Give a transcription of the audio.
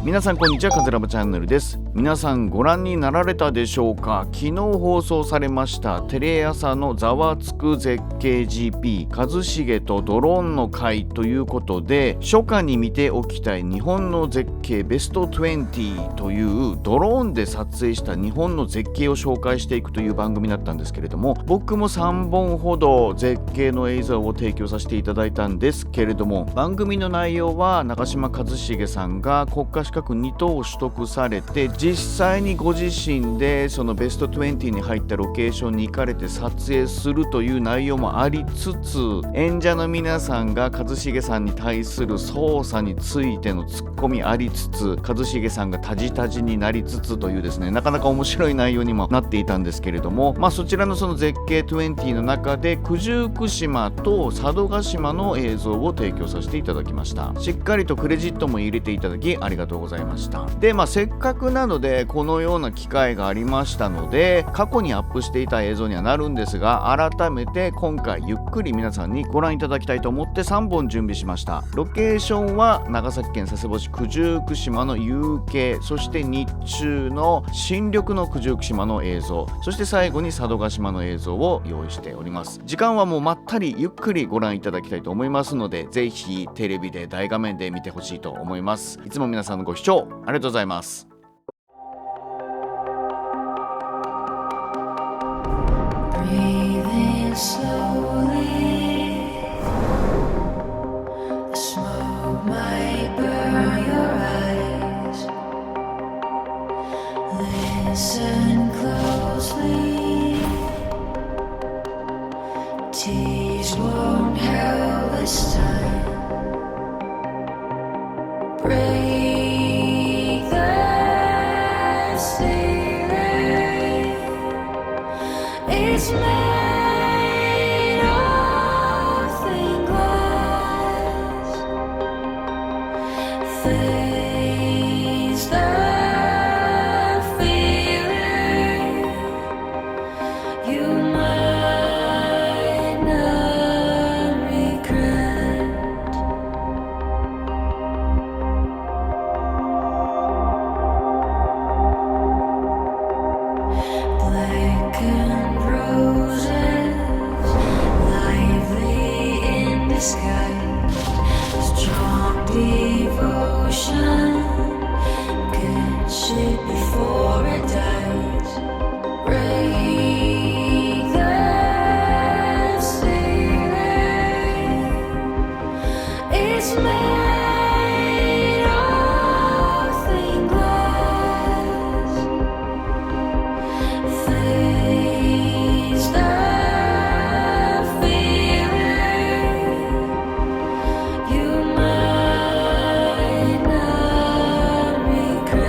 皆さんこんにちは、カズラボチャンネルです。皆さんご覧になられたでしょうか。昨日放送されましたテレ朝のざわつく絶景 GP 一茂とドローンの会ということで、初夏に見ておきたい日本の絶景ベスト20というドローンで撮影した日本の絶景を紹介していくという番組だったんですけれども、僕も3本ほど絶景の映像を提供させていただいたんですけれども、番組の内容は長嶋一茂さんが国家資格2等を取得されて、実際にご自身でそのベスト20に入ったロケーションに行かれて撮影するという内容もありつつ、演者の皆さんが一茂さんに対する操作についてのツッコミありつつ、一茂さんがタジタジになりつつというですね、なかなか面白い内容にもなっていたんですけれども、そちらのその絶景20の中で九十九島と佐渡島の映像を提供させていただきました。しっかりとクレジットも入れていただきありがとうございました。で、せっかくなのでこのような機会がありましたので、過去にアップしていた映像にはなるんですが、改めて今回ゆっくり皆さんにご覧いただきたいと思って3本準備しました。ロケーションは長崎県佐世保市九十九島の夕景、そして日中の新緑の九十九島の映像、そして最後に佐渡島の映像を用意しております。時間はもうまったりゆっくりご覧いただきたいと思いますので、ぜひテレビで大画面で見てほしいと思います。いつも皆さんのご視聴ありがとうございます。Breathing slowly, the smoke might burn your eyes. Listen closely, tears won't help this time. Break the ceiling. It's made of thin glass. Face the feeling. You might not regret. Blackened roses, lively in the sky. Strong devotion, good shit before it dies. Break the ceiling. It's made of thin glass. Face the feeling. You might not regret.